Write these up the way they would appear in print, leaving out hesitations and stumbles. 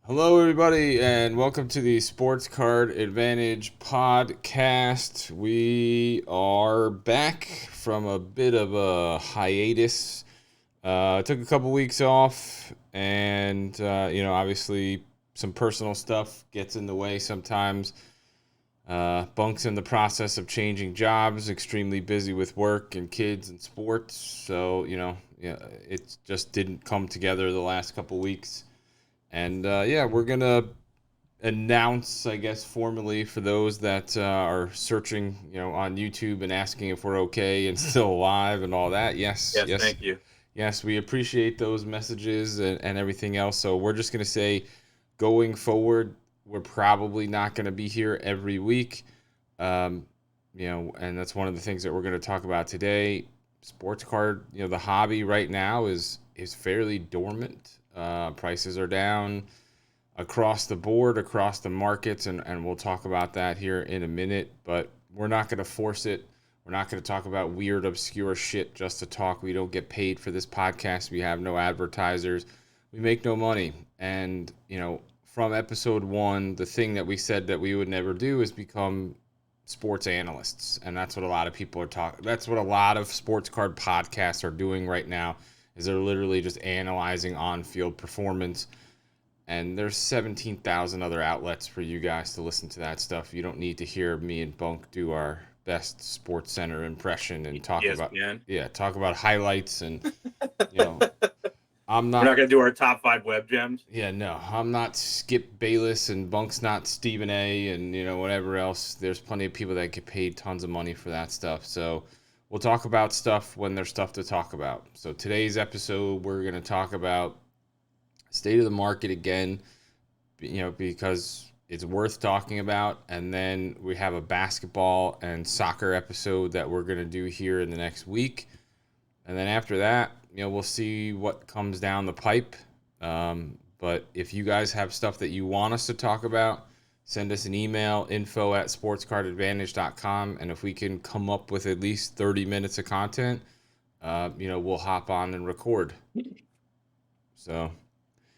Hello, everybody, and welcome to the Sports Card Advantage podcast. We are back from a bit of a hiatus. Took a couple weeks off, and obviously, some personal stuff gets in the way sometimes. Bunk's in the process of changing jobs, extremely busy with work and kids and sports. So, it just didn't come together the last couple weeks. And we're going to announce, I guess, formally for those that are searching, on YouTube and asking if we're okay and still alive and all that. Yes, Yes, yes, thank you. yes, we appreciate those messages and everything else. So we're just going to say going forward, we're probably not going to be here every week. Um, and that's one of the things that we're going to talk about today. Sports card, the hobby right now is fairly dormant. Prices are down across the board, across the markets, and we'll talk about that here in a minute. But we're not going to force it. We're not going to talk about weird, obscure shit just to talk. We don't get paid for this podcast. We have no advertisers. We make no money. And, from episode one, the thing that we said that we would never do is become sports analysts. And that's what a lot of people are talking. That's what a lot of sports card podcasts are doing right now is they're literally just analyzing on-field performance, and there's 17,000 other outlets for you guys to listen to that stuff. You don't need to hear me and Bunk do our best Sports Center impression and ESPN. talk about highlights and you know, I'm We're not not going to do our top five web gems. yeah, no, I'm not Skip Bayless and Bunk's not Stephen A and whatever else. There's plenty of people that get paid tons of money for that stuff. So we'll talk about stuff when there's stuff to talk about. So today's episode we're going to talk about state of the market again, because it's worth talking about. And then we have a basketball and soccer episode that we're going to do here in the next week. And then after that, we'll see what comes down the pipe. But if you guys have stuff that you want us to talk about, send us an email, info@sportscardadvantage.com. And if we can come up with at least 30 minutes of content, we'll hop on and record. So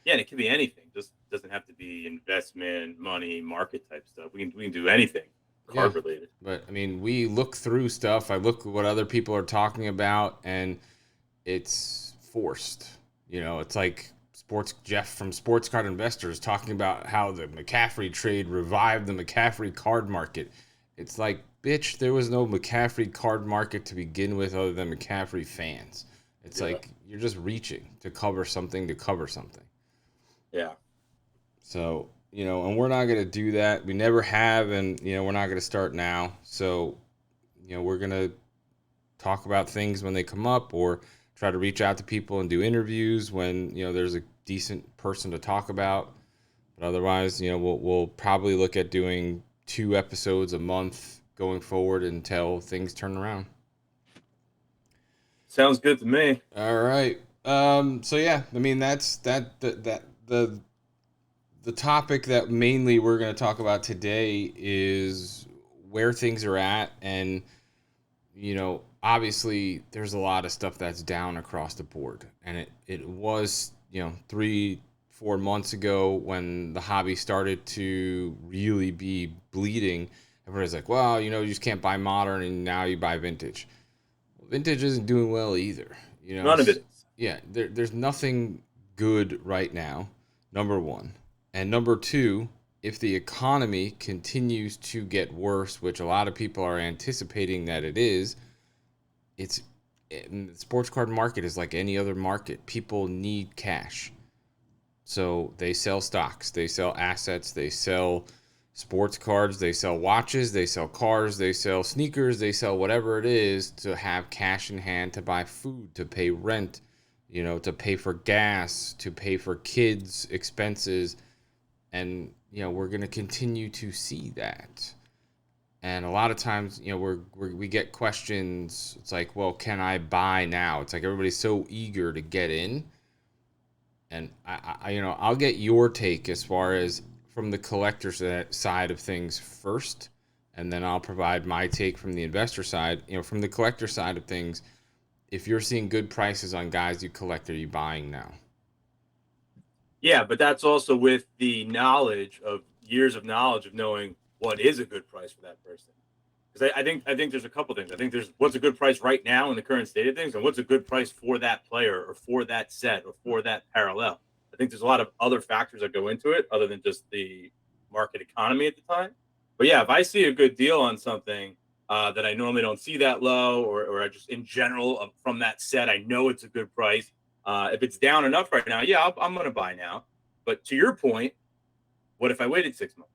Yeah, and it can be anything. Just doesn't have to be investment, money, market type stuff. We can do anything yeah, card related. but I mean, we look through stuff. I look at what other people are talking about, and it's forced. It's like Sports Jeff from Sports Card Investors talking about how the McCaffrey trade revived the McCaffrey card market. It's like, bitch, there was no McCaffrey card market to begin with other than McCaffrey fans. It's Yeah. like you're just reaching to cover something to cover something. Yeah. So, and we're not going to do that. We never have, and, we're not going to start now. So, we're going to talk about things when they come up or try to reach out to people and do interviews when, there's a decent person to talk about. But otherwise, we'll probably look at doing 2 episodes a month going forward until things turn around. Sounds good to me. All right. So yeah, I mean the topic that mainly we're going to talk about today is where things are at. And, obviously there's a lot of stuff that's down across the board. And it was, 3-4 months ago when the hobby started to really be bleeding. Everybody's like, well, you just can't buy modern and now you buy vintage. Well, vintage isn't doing well either. None of it is. Yeah, there's nothing good right now, number one. And number two, if the economy continues to get worse, which a lot of people are anticipating that it is, it's the sports card market is like any other market. People need cash. So they sell stocks, they sell assets, they sell sports cards, they sell watches, they sell cars, they sell sneakers, they sell whatever it is to have cash in hand to buy food, to pay rent, to pay for gas, to pay for kids' expenses. And, we're going to continue to see that. And a lot of times, we get questions. It's like, well, can I buy now? It's like everybody's so eager to get in. And I'll get your take as far as from the collector's side of things first, and then I'll provide my take from the investor side. From the collector side of things, if you're seeing good prices on guys you collect, are you buying now? Yeah, but that's also with the knowledge of years of knowledge of knowing what is a good price for that person. Because I think there's a couple things. I think there's what's a good price right now in the current state of things, and what's a good price for that player or for that set or for that parallel. I think there's a lot of other factors that go into it other than just the market economy at the time. But yeah, if I see a good deal on something that I normally don't see that low, or I just in general from that set, I know it's a good price. If it's down enough right now, yeah, I'm going to buy now. But to your point, what if I waited 6 months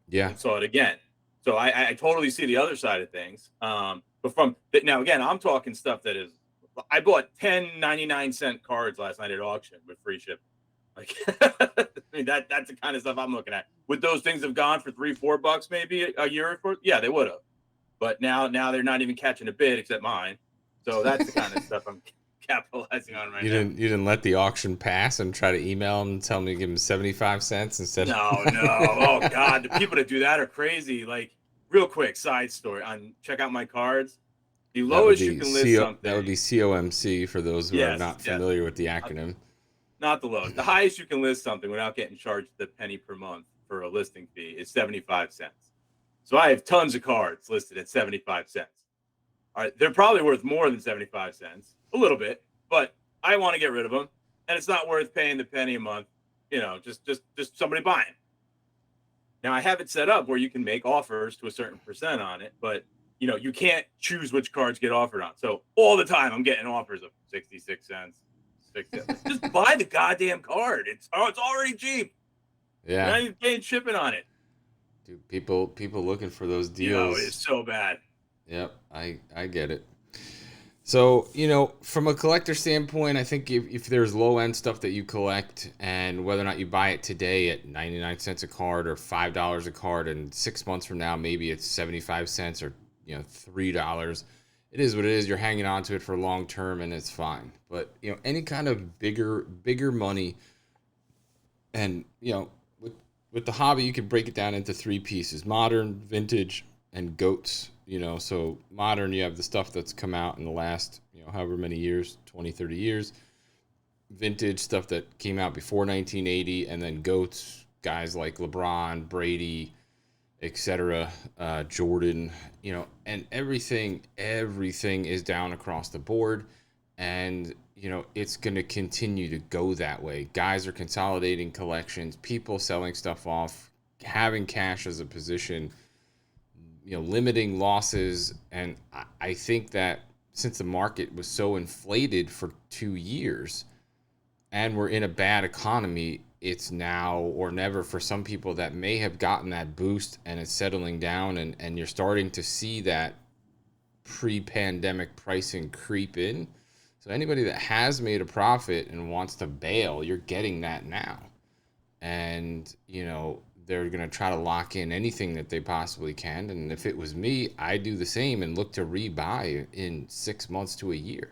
Yeah. and saw it again? So I totally see the other side of things. But from now again, I'm talking stuff that is. I bought 10 99-cent cards last night at auction with free shipping. Like, I mean that's the kind of stuff I'm looking at. Would those things have gone for $3 4 maybe a year or yeah, they would have. But now they're not even catching a bid except mine. So that's the kind of stuff I'm capitalizing on right now. You didn't let the auction pass and try to email them and tell them to give them 75 cents instead of No, no. Oh God, the people that do that are crazy. Like, real quick side story on check out my cards. The lowest you can list That would something. be COMC for those who are Yes, not yes. familiar with the Uh, acronym. Not the lowest. The highest you can list something without getting charged the penny per month for a listing fee is 75 cents. So I have tons of cards listed at 75 cents. All right, they're probably worth more than 75 cents, a little bit, but I want to get rid of them, and it's not worth paying the penny a month. Just somebody buying. Now I have it set up where you can make offers to a certain percent on it, but you can't choose which cards get offered on. So all the time I'm getting offers of 66 cents, 6 cents. Like, just buy the goddamn card. It's already cheap. You're Yeah. not even paying shipping on it. Dude, people looking for those It's deals. so bad. Yep, I get it. So, from a collector standpoint, I think if there's low end stuff that you collect and whether or not you buy it today at 99 cents a card or $5 a card, and 6 months from now, maybe it's 75 cents or, $3. It is what it is. You're hanging on to it for long term and it's fine. But, any kind of bigger money and, with the hobby, you can break it down into three pieces: modern, vintage, and goats. So modern, you have the stuff that's come out in the last, however many years, 20, 30 years. Vintage stuff that came out before 1980, and then goats, guys like LeBron, Brady, etc., Jordan, and everything is down across the board. And, it's going to continue to go that way. Guys are consolidating collections, people selling stuff off, having cash as a position, limiting losses. And I think that since the market was so inflated for 2 years and we're in a bad economy, it's now or never for some people that may have gotten that boost and it's settling down, and you're starting to see that pre-pandemic pricing creep in. So anybody that has made a profit and wants to bail, you're getting that now. And, they're going to try to lock in anything that they possibly can. And if it was me, I'd do the same and look to rebuy in 6 months to a year.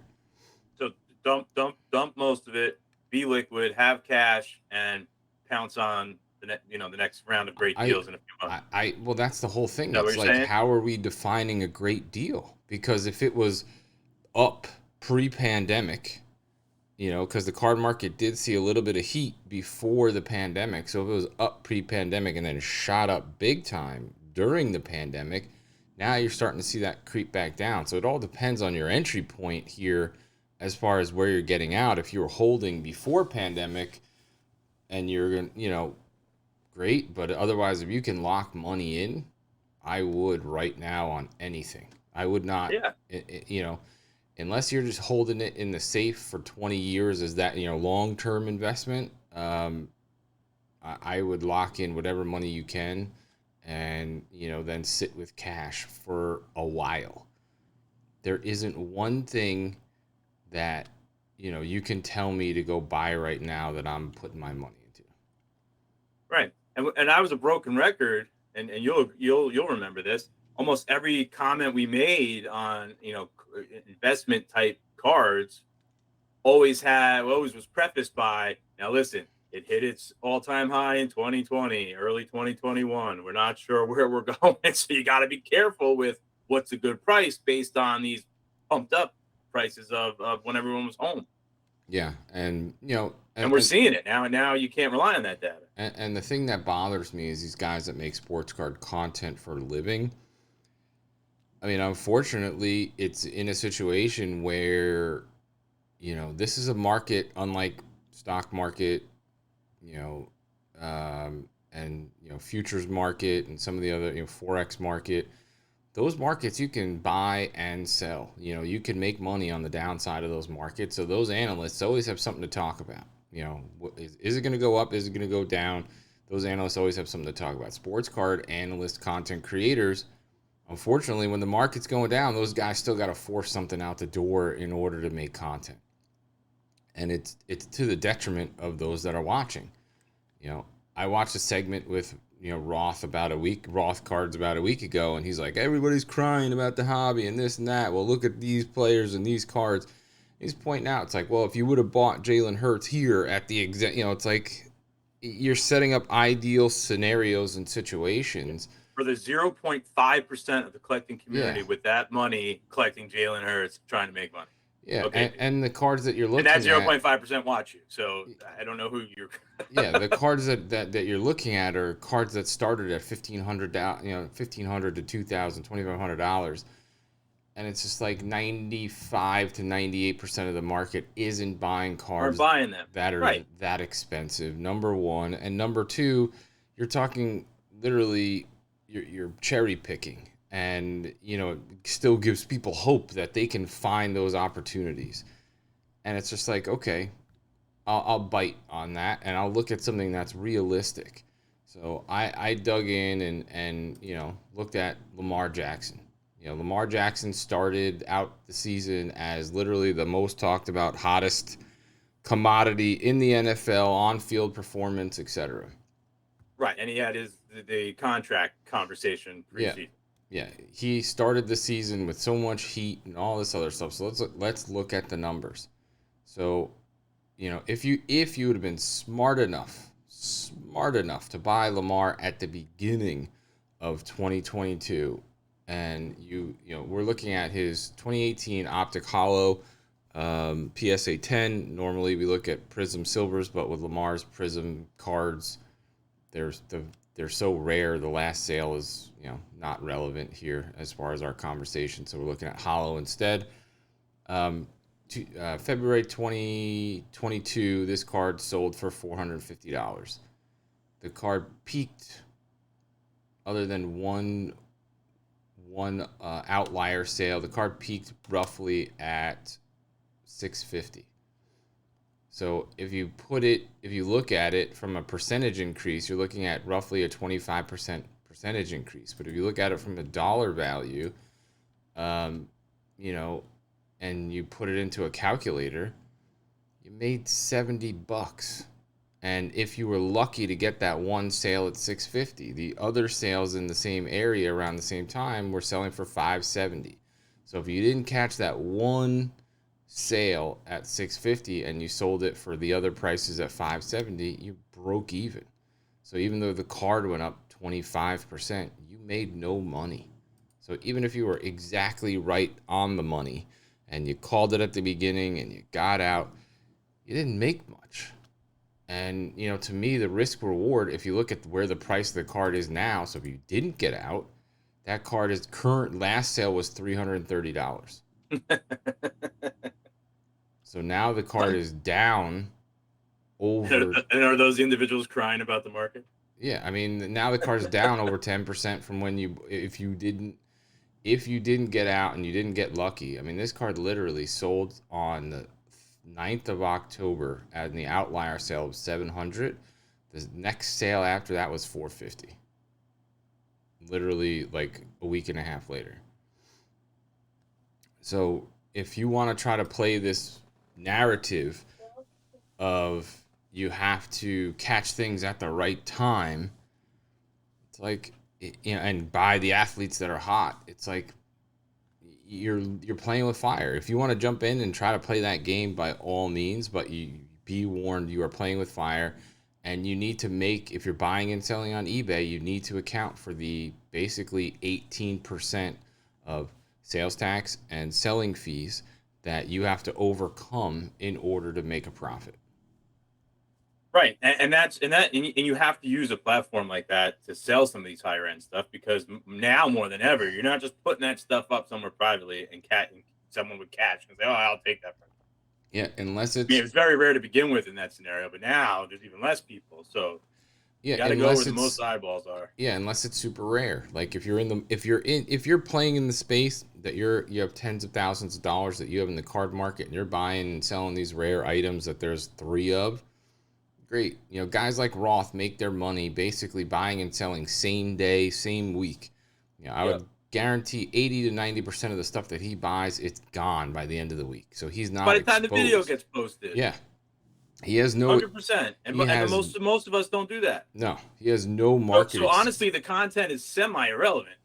So dump most of it, be liquid, have cash, and pounce on the next round of great I, deals in a few months. well, that's the whole Is thing. that what It's you're like, saying? how are we defining a great deal? Because if it was up pre-pandemic, because the card market did see a little bit of heat before the pandemic. So if it was up pre-pandemic and then shot up big time during the pandemic, now you're starting to see that creep back down. So it all depends on your entry point here as far as where you're getting out. If you were holding before pandemic and you're going to, great. But otherwise, if you can lock money in, I would right now on anything. I would not, Yeah. unless you're just holding it in the safe for 20 years as that, long-term investment. I would lock in whatever money you can and, then sit with cash for a while. There isn't one thing that, you can tell me to go buy right now that I'm putting my money into. Right. And I was a broken record, and you'll remember this. Almost every comment we made on investment type cards always was prefaced by, now listen, it hit its all-time high in 2020, early 2021. We're not sure where we're going, so you got to be careful with what's a good price based on these pumped up prices of when everyone was home. Yeah, and And we're seeing it now. And now you can't rely on that data. and the thing that bothers me is these guys that make sports card content for a living. I mean, unfortunately, it's in a situation where this is a market unlike stock market, you know, and futures market and some of the other forex market. Those markets you can buy and sell. You can make money on the downside of those markets. So those analysts always have something to talk about. Is it going to go up? Is it going to go down? Those analysts always have something to talk about. Sports card analysts, content creators, unfortunately, when the market's going down, those guys still got to force something out the door in order to make content. And it's to the detriment of those that are watching. I watched a segment with Roth cards about a week ago, and he's like, everybody's crying about the hobby and this and that. Well, look at these players and these cards. He's pointing out, it's like, well, if you would have bought Jalen Hurts here at the exact, it's like you're setting up ideal scenarios and situations For the 0.5% of the collecting community Yeah. with that money collecting Jalen Hurts trying to make money. Yeah, Okay. and the cards that you're looking And that at, 0.5% watch you. So I don't know who you're. yeah, the cards that you're looking at are cards that started at $1,500 to $2,000, $2,500, and it's just like 95 to 98% of the market isn't buying cards buying them. that are Right. that expensive. Number one, and number two, you're talking literally you're cherry picking, and it still gives people hope that they can find those opportunities, and it's just like, okay, I'll bite on that, and I'll look at something that's realistic. So I dug in and looked at Lamar Jackson. Lamar Jackson started out the season as literally the most talked about, hottest commodity in the NFL, on-field performance, etc. Right, and he had the contract conversation preseason. Yeah, he started the season with so much heat and all this other stuff. So let's look at the numbers. So if you would have been smart enough to buy Lamar at the beginning of 2022, and we're looking at his 2018 Optic Hollow PSA 10. Normally we look at Prism Silvers, but with Lamar's Prism cards, they're so rare. The last sale is not relevant here as far as our conversation. So we're looking at Hollow instead. February 2022, this card sold for $450. The card peaked, other than one outlier sale, the card peaked roughly at $650. So if you look at it from a percentage increase, you're looking at roughly a 25% percentage increase. But if you look at it from a dollar value, and you put it into a calculator, you made $70. And if you were lucky to get that one sale at $650, the other sales in the same area around the same time were selling for $570. So if you didn't catch that one sale at $650 and you sold it for the other prices at $570, you broke even. So even though the card went up 25%, you made no money. So even if you were exactly right on the money and you called it at the beginning and you got out, you didn't make much. And, to me, the risk reward, if you look at where the price of the card is now, so if you didn't get out, that card is last sale was $330. So now the card is down over. And are those individuals crying about the market? Yeah, I mean, now the card's down over 10% from when if you didn't get out and you didn't get lucky. I mean, this card literally sold on the 9th of October at the outlier sale of $700. The next sale after that was $450. Literally like a week and a half later. So if you want to try to play this narrative of you have to catch things at the right time, it's like, and buy the athletes that are hot, it's like you're playing with fire. If you want to jump in and try to play that game, by all means, but you be warned, you are playing with fire, and you need to if you're buying and selling on eBay, you need to account for the basically 18% of sales tax and selling fees that you have to overcome in order to make a profit. Right, and you have to use a platform like that to sell some of these higher end stuff because now more than ever, you're not just putting that stuff up somewhere privately and someone would catch and say, "Oh, I'll take that from you." Yeah, unless I mean, it's it was very rare to begin with in that scenario, but now there's even less people, so you yeah, got to go where unless the most it's eyeballs are. yeah, unless it's super rare. Like if you're playing in the space that you have tens of thousands of dollars that you have in the card market and you're buying and selling these rare items that there's three of, great. You know, guys like Roth make their money basically buying and selling same day, same week. You know, I Yep. would guarantee 80 to 90% of the stuff that he buys, it's gone by the end of the week. So he's By not the time the video exposed. gets posted, Yeah. He has no 100%, he and has most of us don't do that. no, he has no So market. honestly, the content is semi irrelevant,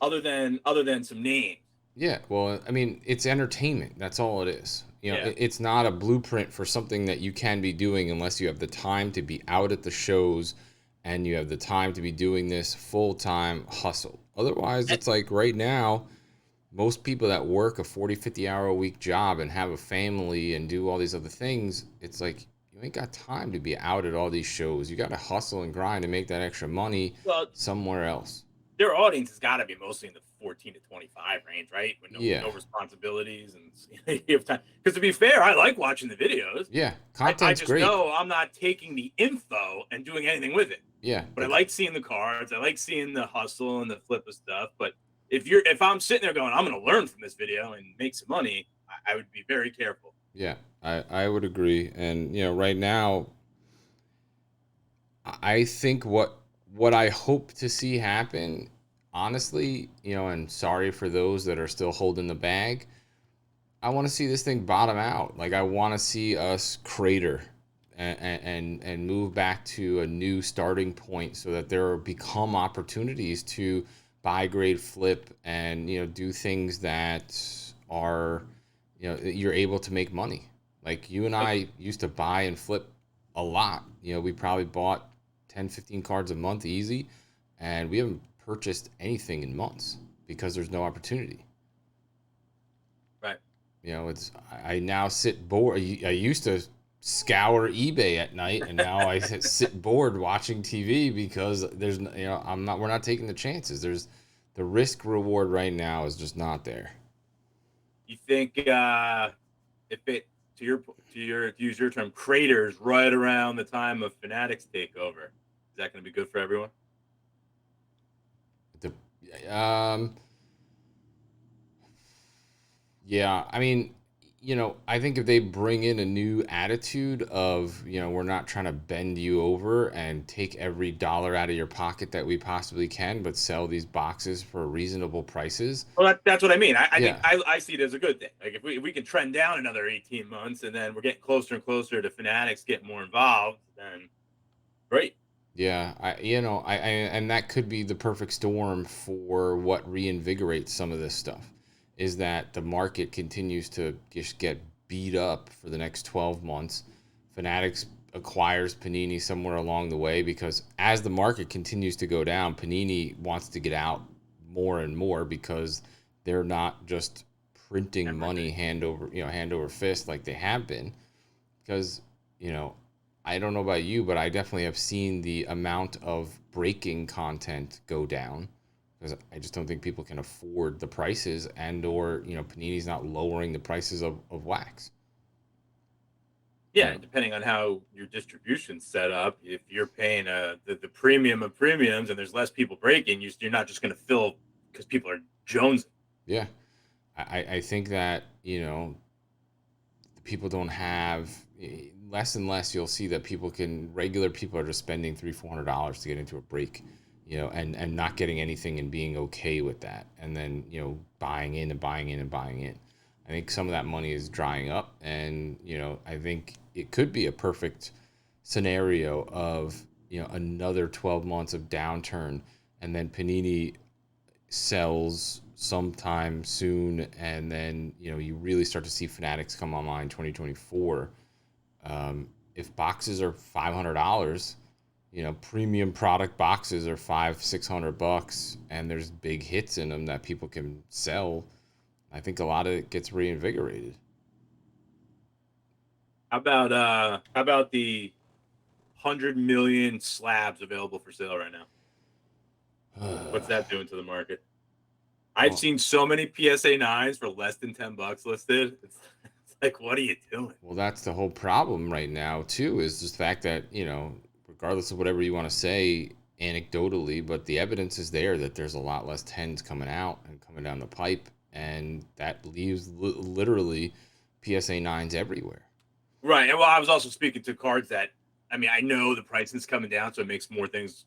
other than some names. Yeah, well, I mean, it's entertainment. That's all it is. You know, Yeah. it's not a blueprint for something that you can be doing unless you have the time to be out at the shows and you have the time to be doing this full-time hustle. Otherwise, And, it's like right now, most people that work a 40, 50 hour a week job and have a family and do all these other things, it's like you ain't got time to be out at all these shows. You got to hustle and grind to make that extra money well, somewhere else. their audience has got to be mostly in the 14 to 25 range, right? With Yeah. no responsibilities and you have time. Because to be fair, I like watching the videos. Yeah, I content's just great. know I'm not taking the info and doing anything with it. Yeah, But I like seeing the cards. I like seeing the hustle and the flip of stuff. But if I'm sitting there going, I'm going to learn from this video and make some money, I would be very careful. yeah, I would agree. And you know, right now, I think what I hope to see happen, honestly, you know, and sorry for those that are still holding the bag, I want to see this thing bottom out. Like I want to see us crater and move back to a new starting point so that there become opportunities to buy, grade, flip, and you know do things that are you know you're able to make money. Like you and Like, I used to buy and flip a lot. You know, we probably bought 10, 15 cards a month easy, and we haven't purchased anything in months because there's no opportunity. right. You know, it's I now sit bored. I used to scour eBay at night, and now I sit bored watching TV because there's you know we're not taking the chances. There's the risk reward right now is just not there. You think if it to use your term craters right around the time of Fanatics takeover, is that going to be good for everyone? The Yeah, I mean, you know, I think if they bring in a new attitude of, you know, we're not trying to bend you over and take every dollar out of your pocket that we possibly can, but sell these boxes for reasonable prices. Well, that's what I mean. I think Yeah. I see it as a good thing. Like if we can trend down another 18 months and then we're getting closer and closer to Fanatics getting more involved, then great. Yeah, you know, and that could be the perfect storm for what reinvigorates some of this stuff is that the market continues to just get beat up for the next 12 months. Fanatics acquires Panini somewhere along the way because as the market continues to go down, Panini wants to get out more and more because they're not just printing money Everything. hand over fist like they have been because you know I don't know about you, but I definitely have seen the amount of breaking content go down because I just don't think people can afford the prices and or you know Panini's not lowering the prices of wax. You Yeah, know, and depending on how your distribution's set up, if you're paying the premium of premiums and there's less people breaking, you're not just going to fill because people are jonesing. yeah, I think that you know people don't have less and less you'll see that regular people are just spending $300-400 to get into a break you know and not getting anything and being okay with that and then you know buying in and buying in and buying in. I think some of that money is drying up and you know I think it could be a perfect scenario of you know another 12 months of downturn and then Panini sells sometime soon, and then you know you really start to see Fanatics come online 2024. If boxes are $500, you know premium product boxes are 500-600 bucks, and there's big hits in them that people can sell. I think a lot of it gets reinvigorated. How about the 100 million slabs available for sale right now? What's that doing to the market? I've well, seen so many PSA nines for less than $10 listed. It's like, what are you doing? well, that's the whole problem right now too. Is just the fact that regardless of whatever you want to say anecdotally, but the evidence is there that there's a lot less tens coming out and coming down the pipe, and that leaves literally PSA nines everywhere. Right. And well, I was also speaking to cards that, I mean, I know the pricing's coming down, so it makes more things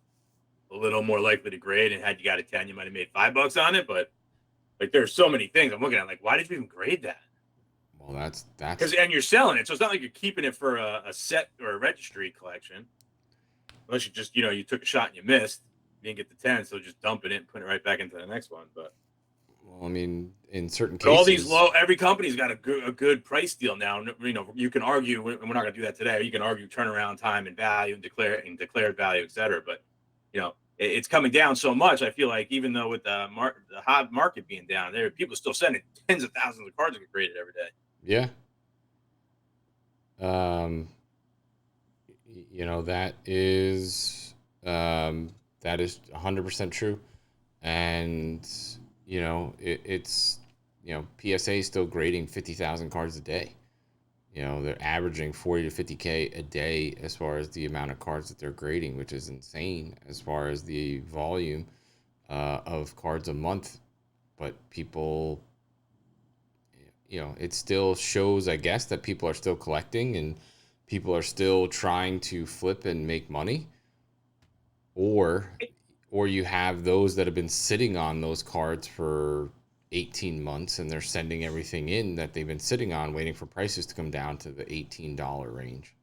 a little more likely to grade. And had you got a 10, you might have made $5 on it. But like, there's so many things I'm looking at. Like, why did you even grade that? Well, that's Because and you're selling it, so it's not like you're keeping it for a set or a registry collection, unless you just you took a shot and you missed, you didn't get the 10, so just dumping it and putting it right back into the next one. well, I mean, in certain But all these cases, every company's got a good price deal now. You can argue, and we're not going to do that today. You can argue turnaround time and value and declared value, et cetera. But it's coming down so much. I feel like even though with the hot market being down, there people are still sending tens of thousands of cards that get graded every day. yeah, um, that is that is 100% true, and it's PSA is still grading 50,000 cards a day. They're averaging 40 to 50K a day as far as the amount of cards that they're grading, which is insane as far as the volume of cards a month. But people, it still shows, I guess, that people are still collecting and people are still trying to flip and make money. Or, or you have those that have been sitting on those cards for 18 months and they're sending everything in that they've been sitting on, waiting for prices to come down to the $18 range.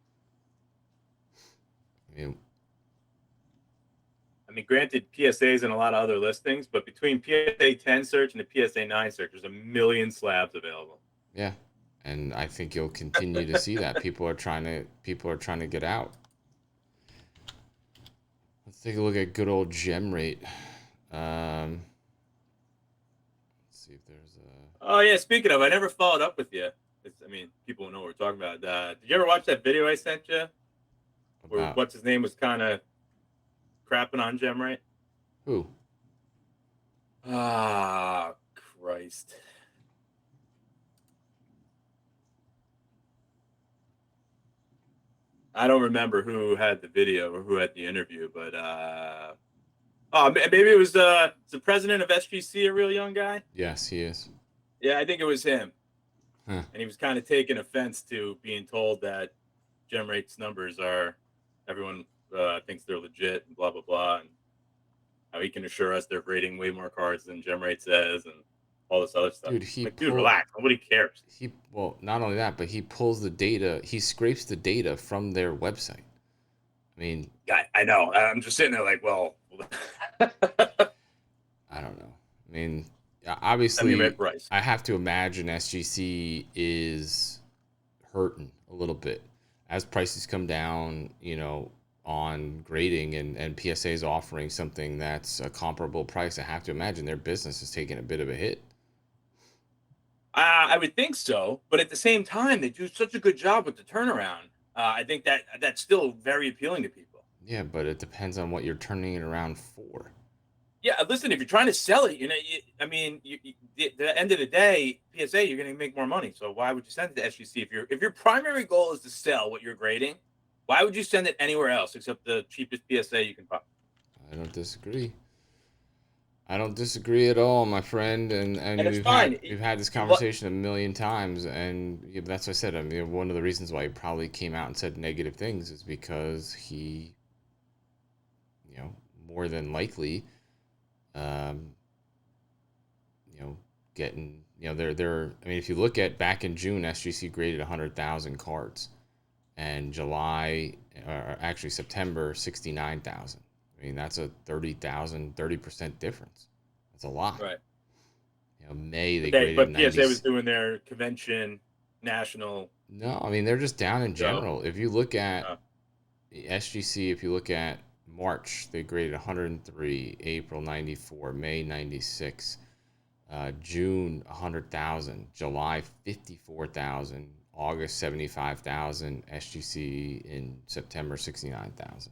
Granted, PSAs and a lot of other listings, but between PSA 10 search and the PSA 9 search, there's a million slabs available. Yeah, and I think you'll continue to see that people are trying to get out. Let's take a look at good old gem rate. Let's see if there's a. Oh yeah, speaking of, I never followed up with you. People know what we're talking about. Did you ever watch that video I sent you, where About what's his name was kind of crapping on Gem, right? who? Ah, Christ. I don't remember who had the video or who had the interview, but maybe it was the president of SGC, a real young guy. Yes, he is. Yeah, I think it was him, Huh. and he was kind of taking offense to being told that Gem Rate's numbers are everyone thinks they're legit and blah blah blah, and how he can assure us they're grading way more cards than Gem Rate says, and all this other stuff. Dude, relax. Nobody cares. Well, not only that, but he pulls the data. He scrapes the data from their website. I mean, I know. I'm just sitting there like, well, I don't know. I mean, obviously, price. I have to imagine SGC is hurting a little bit as prices come down, on grading and PSA is offering something that's a comparable price. I have to imagine their business is taking a bit of a hit. I would think so, but at the same time, they do such a good job with the turnaround. I think that's still very appealing to people. Yeah, but it depends on what you're turning it around for. Yeah, listen, if you're trying to sell it, the end of the day, PSA, you're going to make more money. So why would you send it to SGC if your primary goal is to sell what you're grading? Why would you send it anywhere else except the cheapest PSA you can find? I don't disagree. I don't disagree at all, my friend. And it's fine. We've had this conversation a million times, and that's what I said. I mean, one of the reasons why he probably came out and said negative things is because he, more than likely, getting, they're. I mean, if you look at back in June, SGC graded 100,000 cards, and July, or actually September, 69,000. I mean, that's a 30% difference. That's a lot. Right. May they graded but 90. PSA was doing their convention national. No, I mean they're just down in general. If you look at SGC, if you look at March, they graded 103, April 94, May 96, June 100,000, July 54,000, August 75,000, SGC in September 69,000.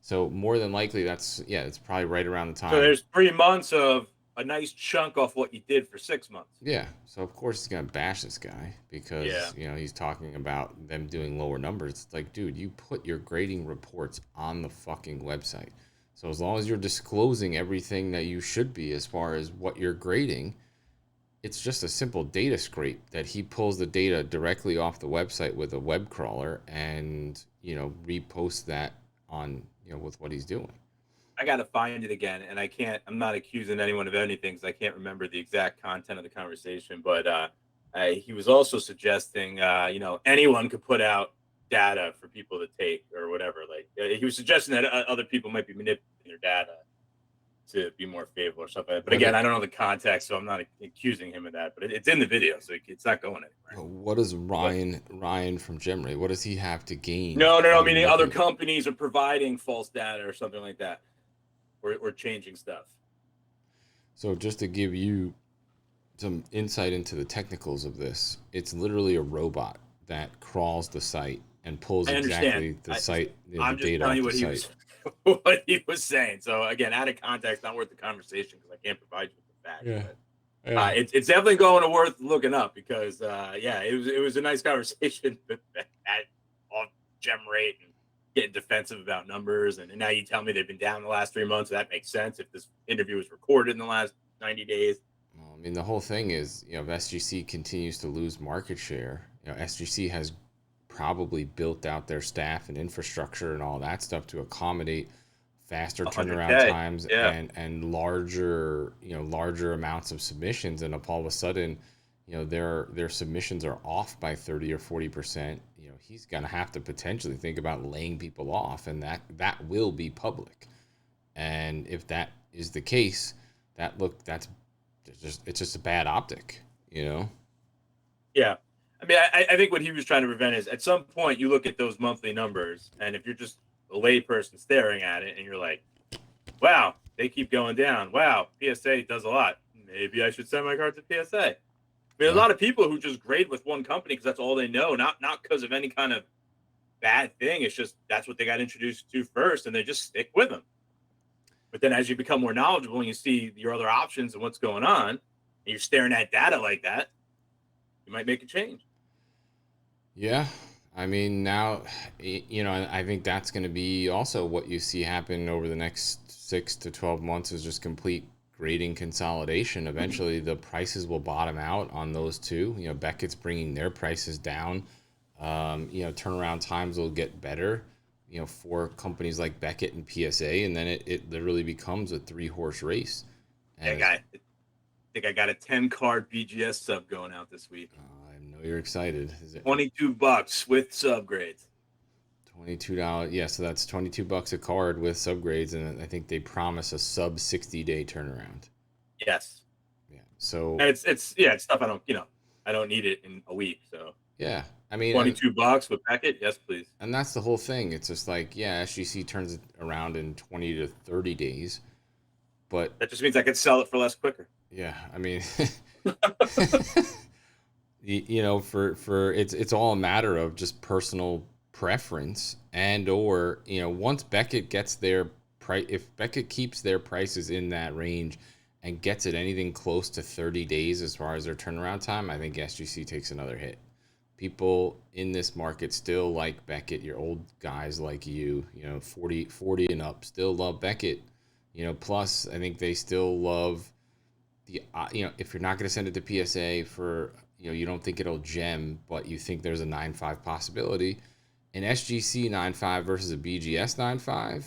So more than likely, it's probably right around the So time. there's 3 months of a nice chunk off what you did for 6 months. Yeah, so of course he's gonna bash this guy Yeah. because he's talking about them doing lower numbers. It's like, dude, you put your grading reports on the fucking website. So as long as you're disclosing everything that you should be as far as what you're grading, it's just a simple data scrape that he pulls the data directly off the website with a web crawler and reposts that on with what he's doing. I got to find it again, and I can't. I'm not accusing anyone of anything because I can't remember the exact content of the conversation. But he was also suggesting, anyone could put out data for people to take or whatever. Like he was suggesting that other people might be manipulating their data to be more favorable or something. But again, I don't know the context, so I'm not accusing him of that. But it's in the video, so it's not going anywhere. What does Ryan from Gemray? What does he have to gain? No. Meaning other companies are providing false data or something like that. Or changing stuff. So just to give you some insight into the technicals of this, it's literally a robot that crawls the site and pulls exactly the site, I'm the just data telling off you the site. what he was saying. So again, out of context, not worth the conversation because I can't provide you with the facts. Yeah. But, it's definitely going to worth looking up because it was a nice conversation on gem rate and getting defensive about numbers. And now you tell me they've been down the last 3 months. So that makes sense if this interview was recorded in the last 90 days. Well, I mean, the whole thing is, if SGC continues to lose market share, SGC has probably built out their staff and infrastructure and all that stuff to accommodate faster turnaround 100K. times and larger amounts of submissions. And if all of a sudden, their submissions are off by 30 or 40%, he's gonna have to potentially think about laying people off, and that will be public. And if that is the case, it's just a bad optic. Yeah. I mean, I think what he was trying to prevent is at some point you look at those monthly numbers, and if you're just a layperson staring at it and you're like, wow, they keep going down. Wow, PSA does a lot. Maybe I should send my card to PSA. I mean, a lot of people who just grade with one company because that's all they know, not because of any kind of bad thing. It's just that's what they got introduced to first, and they just stick with them. But then as you become more knowledgeable and you see your other options and what's going on, and you're staring at data like that, you might make a change. Yeah. I mean, now, I think that's going to be also what you see happen over the next 6 to 12 months is just complete grading consolidation. Eventually, the prices will bottom out on those two. Beckett's bringing their prices down. Turnaround times will get better, for companies like Beckett and PSA, and then it literally becomes a 3-horse race. And I think I got a 10-card BGS sub going out this week. I know you're excited. Is it $22 with subgrades? $22. Yeah, so that's $22 a card with subgrades, and I think they promise a sub 60-day turnaround. Yes. Yeah. So and it's stuff I don't need it in a week. So yeah, I mean, $22 with Beckett, yes, please. And that's the whole thing. It's just like, SGC turns it around in 20 to 30 days, but that just means I could sell it for less quicker. Yeah, I mean, for it's all a matter of just personal preference or once Beckett gets their price, if Beckett keeps their prices in that range and gets it anything close to 30 days as far as their turnaround time, I think SGC takes another hit. People in this market still like Beckett. Your old guys like 40 and up still love Beckett. Plus I think they still love the if you're not going to send it to PSA for you don't think it'll gem, but you think there's a 9.5 possibility, an SGC 9.5 versus a BGS 9.5.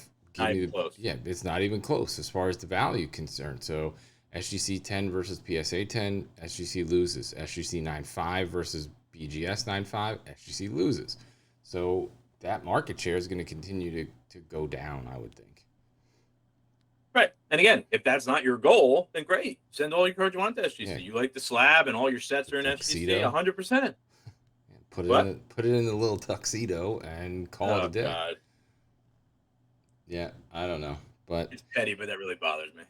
It's not even close as far as the value concerned. So SGC 10 versus PSA 10, SGC loses. SGC 9.5 versus BGS 9.5, SGC loses. So that market share is going to continue to go down, I would think. Right. And again, if that's not your goal, then great. Send all your cards you want to SGC. Yeah. You like the slab and all your sets are in SGC, 100%. Put it in the little tuxedo and call it a day. God. Yeah, I don't know. But it's petty, but that really bothers me.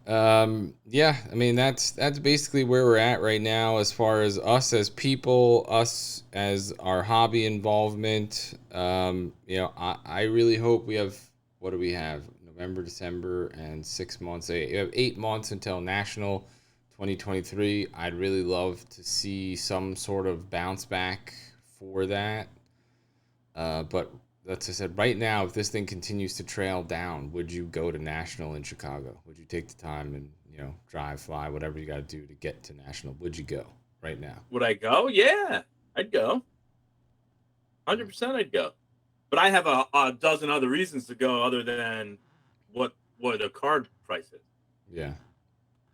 Yeah, I mean that's basically where we're at right now as far as us as people, us as our hobby involvement. I really hope we have, what do we have? November, December, and 6 months. We have 8 months until National 2023. I'd really love to see some sort of bounce back for that. But that's I said, right now, if this thing continues to trail down, would you go to National in Chicago? Would you take the time and drive, fly, whatever you got to do to get to National? Would you go right now? Would I go? Yeah, I'd go. Yeah. 100% I'd go. But I have a dozen other reasons to go other than what a card price is. Yeah,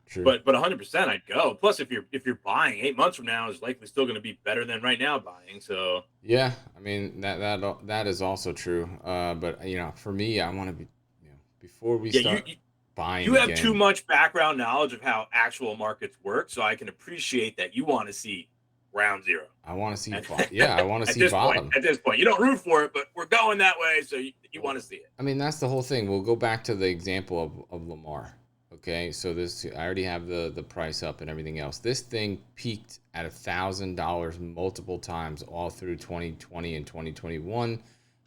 true. But 100% I'd go. Plus, if you're buying 8 months from now, is likely still going to be better than right now buying. So Yeah, I mean that is also true. But for me, I want to be, before we yeah, start you buying have too again. much background knowledge of how actual markets work, so I can appreciate that you want to see ground zero. I want to see, At, yeah, I want to at see this point, bottom. at this point, you don't root for it, but we're going that way, so you want to Well, see it. I mean, that's the whole thing. We'll go back to the example of Lamar. Okay, so this I already have the price up and everything else. This thing peaked at $1,000 multiple times all through 2020 and 2021,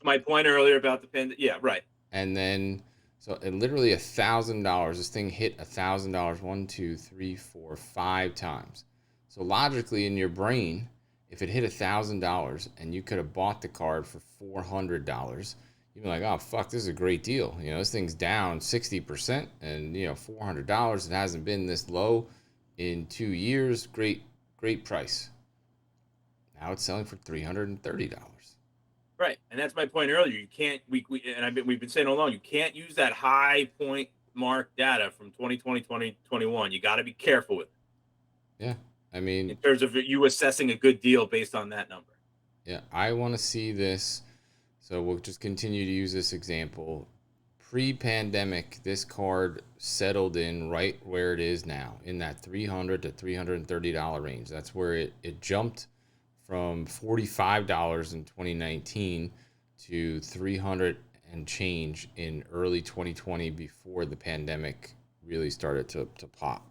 My point earlier about the pandemic. Yeah, right. and then so it literally $1,000. This thing hit $1,000 one, two, three, four, 5 times. So logically, in your brain, if it hit $1,000 and you could have bought the card for $400, you'd be like, oh fuck, this is a great deal. This thing's down 60%, and $400. It hasn't been this low in 2 years. Great price. Now it's selling for $330. Right, and that's my point earlier. You can't we've been saying all along. You can't use that high point mark data from 2020, 2021. You got to be careful with it Yeah, I in mean, terms of you assessing a good deal based on that number. yeah, I want to see this. So we'll just continue to use this example. Pre-pandemic, this card settled in right where it is now, in that $300 to $330 range. That's where it jumped from $45 in 2019 to 300 and change in early 2020, before the pandemic really started to pop.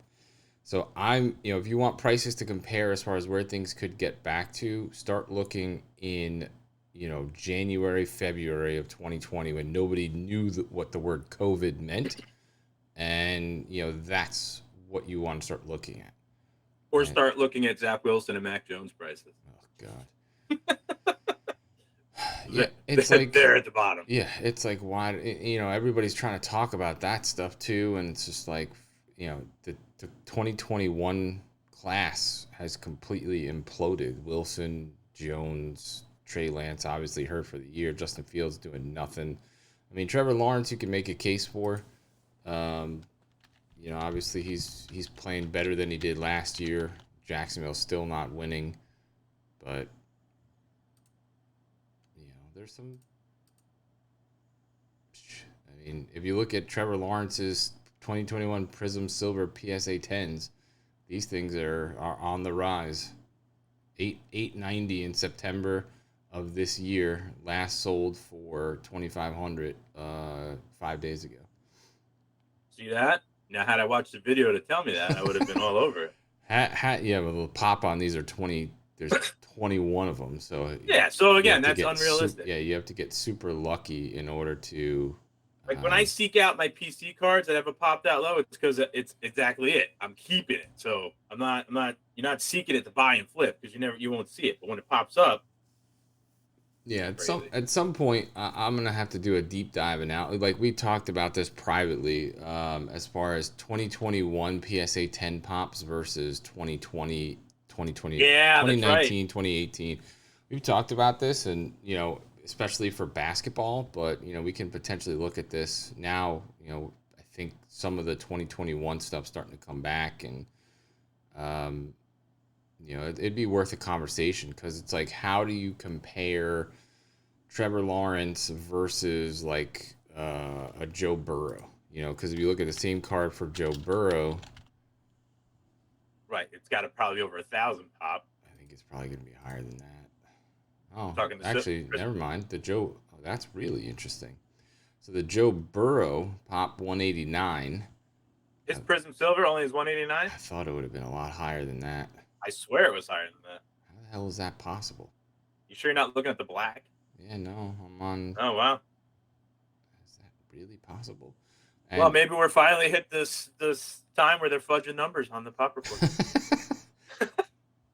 So if you want prices to compare as far as where things could get back to, start looking in, January, February of 2020, when nobody knew what the word COVID meant. And, that's what you want to start looking at. Or And, start looking at Zach Wilson and Mac Jones prices. oh, God. Yeah, it's They're like, at the bottom. yeah, it's like, why, everybody's trying to talk about that stuff too. And it's just like, the 2021 class has completely imploded. Wilson, Jones, Trey Lance obviously hurt for the year. Justin Fields doing nothing. I mean, Trevor Lawrence, you can make a case for. Um, obviously he's playing better than he did last year. Jacksonville's still not winning, but there's some. I mean, if you look at Trevor Lawrence's 2021 Prism Silver PSA 10s, these things are on the rise. 890 in September of this year. Last sold for 2,500 5 days ago. See that? Now, had I watched the video to tell me that, I would have been all over it. Yeah, but the pop on these are 20. There's 21 of them, so Yeah. So you again, have to that's get unrealistic. yeah, you have to get super lucky in order to. Like when I seek out my PC cards that have a pop that low, it's because it's exactly it. I'm keeping it, so I'm not. You're not seeking it to buy and flip because you won't see it. But when it pops up, Yeah, crazy. at some point, I'm gonna have to do a deep dive and out. Like we talked about this privately, as far as 2021 PSA 10 pops versus 2020, 2020, Yeah, that's right. 2019, 2018. We've talked about this, and especially for basketball, but we can potentially look at this now. I think some of the 2021 stuff starting to come back, and um, it'd be worth a conversation, because it's like, how do you compare Trevor Lawrence versus like a Joe Burrow? Because if you look at the same card for Joe Burrow, Right. It's got to probably over 1,000 pop. I think it's probably going to be higher than that. Oh, Talking to actually, never mind. The Joe, oh, that's really interesting. So the Joe Burrow pop 189. His Prism Silver only is 189. I thought it would have been a lot higher than that. I swear it was higher than that. How the hell is that possible? You sure you're not looking at the black? Yeah, no, I'm on. Oh wow. Is that really possible? Well, And maybe we're finally hit this time where they're fudging numbers on the pop report.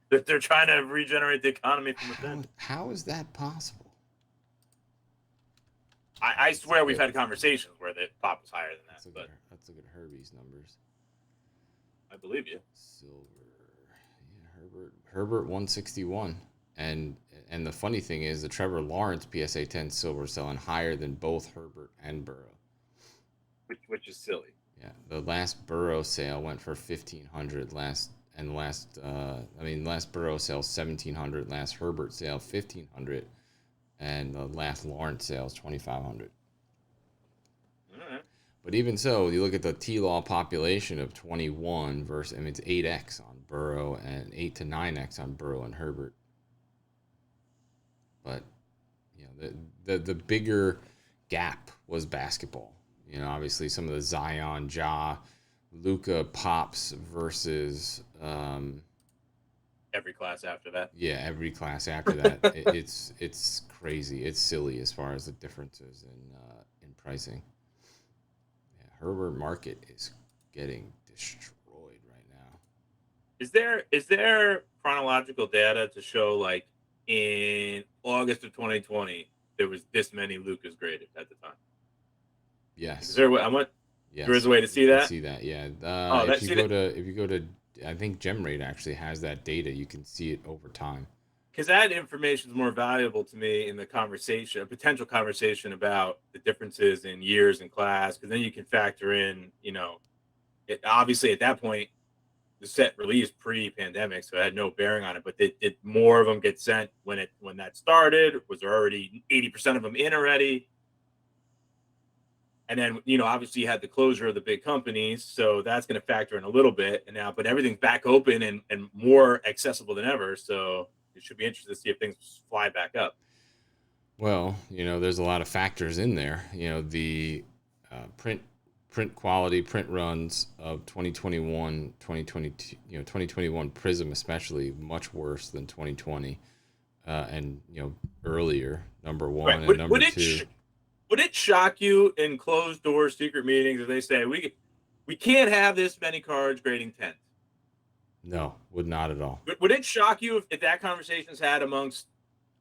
They're trying to regenerate the economy from within. how is that possible? I swear we've had conversations where the pop was higher than that. But Let's look at Herbie's numbers. I believe you. Silver. Yeah, Herbert 161. And the funny thing is the Trevor Lawrence PSA 10 silver selling higher than both Herbert and Burrow. Which is silly. Yeah, the last Burrow sale went for $1,500 last Burrow sale $1,700, last Herbert sale $1,500, and the last Lawrence sale is $2,500. All right. But even so, you look at the T-Law population of 21 versus, it's 8x on Burrow and 8 to 9x on Burrow and Herbert. But the bigger gap was basketball. Obviously some of the Zion, Ja, Luka pops versus every class after that. Yeah, every class after that. It's crazy. It's silly as far as the differences in pricing. Yeah, Herbert market is getting destroyed right now. Is there chronological data to show like in August of 2020 there was this many Lukas graded at the time? Yes. Is there Yes. There is a way to see that? See that, yeah. If you go to I think GemRate actually has that data. You can see it over time. Because that information is more valuable to me in the conversation, a potential conversation about the differences in years in class. Because then you can factor in, obviously at that point, the set released pre-pandemic, so it had no bearing on it. But did more of them get sent when that started? Was there already 80% of them in already? And then, obviously you had the closure of the big companies. So that's going to factor in a little bit. And now, but everything's back open and more accessible than ever. So it should be interesting to see if things fly back up. Well, there's a lot of factors in there. The print quality, print runs of 2021, 2022, 2021 Prism especially much worse than 2020. And, earlier, number one, right. and number two. Would it shock you in closed door secret meetings if they say we can't have this many cards grading 10? No, would not at all. Would it shock you if that conversation is had amongst,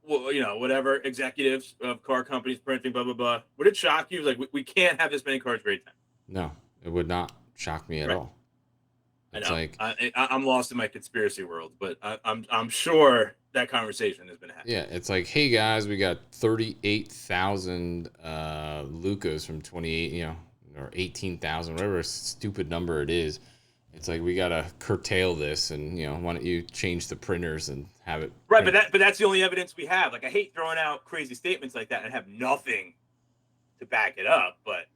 whatever executives of car companies printing, blah, blah, blah? Would it shock you? Like, we can't have this many cards grading 10? No, it would not shock me at all. It's like I'm lost in my conspiracy world, but I'm sure that conversation has been had. Yeah, it's like, hey guys, we got 38,000 Lukas from 28, or 18,000, whatever stupid number it is. It's like we gotta curtail this, and why don't you change the printers and have it right? But that's the only evidence we have. Like, I hate throwing out crazy statements like that and have nothing to back it up, but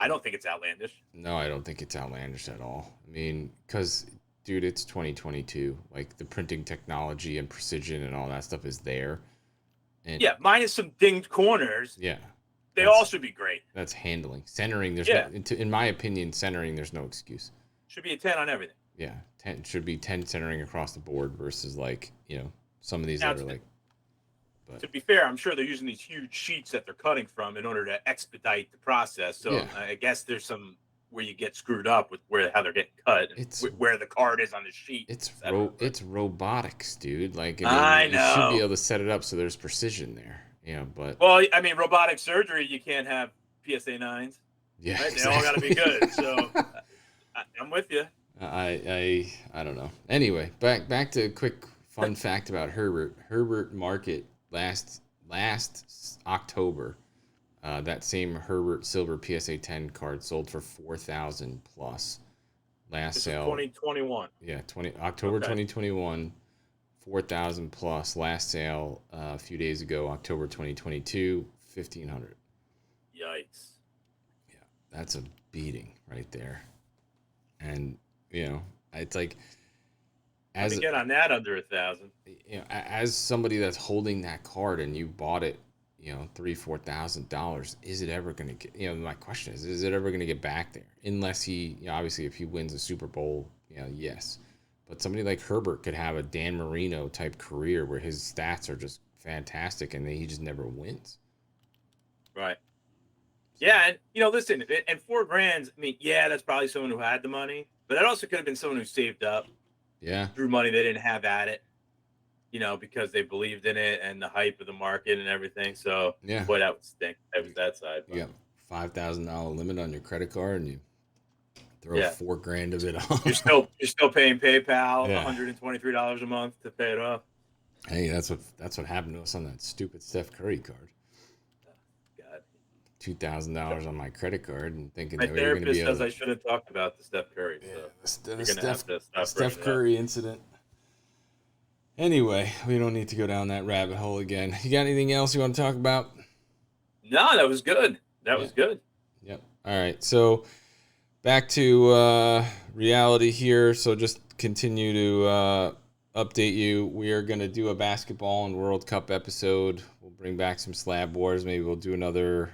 I don't think it's outlandish. No, I don't think it's outlandish at all. I mean, because, dude, it's 2022. Like, the printing technology and precision and all that stuff is there. And yeah, minus some dinged corners. Yeah. They all should be great. That's handling. Centering, in my opinion, centering, there's no excuse. Should be a 10 on everything. Yeah, 10 should be 10 centering across the board versus, like, some of these that are like... But to be fair, I'm sure they're using these huge sheets that they're cutting from in order to expedite the process. So yeah. I guess there's some where you get screwed up with how they're getting cut, and where the card is on the sheet. It's robotics, dude. Like, I know. You should be able to set it up so there's precision there. But robotic surgery, you can't have PSA 9s. Yeah, right? Exactly. They all got to be good. So I'm with you. I don't know. Anyway, back to a quick fun fact about Herbert. Herbert market last October, that same Herbert Silver PSA 10 card sold for $4,000 plus. Last sale 2021. Yeah, October 2021, $4,000 plus. Last sale a few days ago, October 2022, $1,500. Yikes! Yeah, that's a beating right there. And it's like, as get on that under 1,000. As somebody that's holding that card and you bought it, $3,000-4,000, is it ever going to get? My question is it ever going to get back there? Unless he, obviously, if he wins a Super Bowl, yes. But somebody like Herbert could have a Dan Marino type career where his stats are just fantastic and he just never wins. Right. Yeah, and listen, and $4,000. I mean, yeah, that's probably someone who had the money, but that also could have been someone who saved up, Yeah. threw money they didn't have at it, because they believed in it and the hype of the market and everything. So, Yeah. boy, that would stink. That was that side. You got $5,000 limit on your credit card and you throw Yeah. $4,000 of it on. You're still paying PayPal Yeah. $123 a month to pay it off. Hey, that's what happened to us on that stupid Steph Curry card. God. $2,000 on my credit card and thinking My that we were going to be therapist able says I shouldn't talk about the Steph Curry. So the you're gonna have to stop Steph bringing it up. Curry incident. Anyway, we don't need to go down that rabbit hole again. You got anything else you want to talk about? No, that was good. That was good. Yep. All right. So back to reality here. So just continue to update you. We are going to do a basketball and World Cup episode. We'll bring back some Slab Wars. Maybe we'll do another,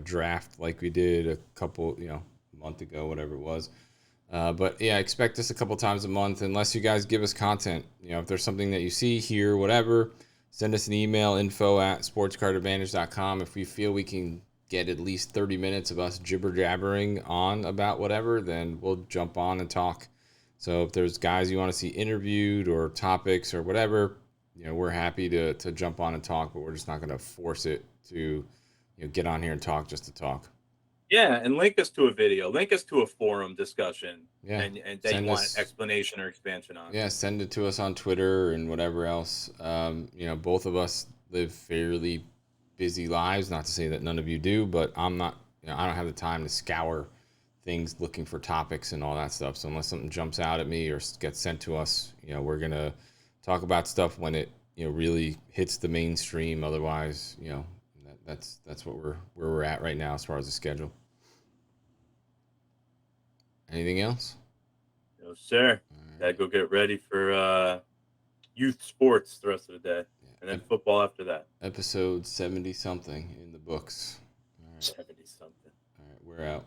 draft like we did a couple, a month ago, whatever it was. But yeah, expect us a couple times a month unless you guys give us content. If there's something that you see, hear, whatever, send us an email, info@sportscardadvantage.com. If we feel we can get at least 30 minutes of us jibber-jabbering on about whatever, then we'll jump on and talk. So if there's guys you want to see interviewed or topics or whatever, we're happy to jump on and talk, but we're just not going to force it to get on here and talk just to talk. Yeah, and link us to a video, link us to a forum discussion, Yeah, and that you want an explanation or expansion on. Yeah, send it to us on Twitter and whatever else. Both of us live fairly busy lives. Not to say that none of you do, but I'm not. I don't have the time to scour things looking for topics and all that stuff. So unless something jumps out at me or gets sent to us, we're gonna talk about stuff when it really hits the mainstream. Otherwise, that's where we're at right now as far as the schedule. Anything else? No, sir. Right. Gotta go get ready for youth sports the rest of the day, and then football after that. Episode 70 something in the books. All right. 70 something. All right, we're out.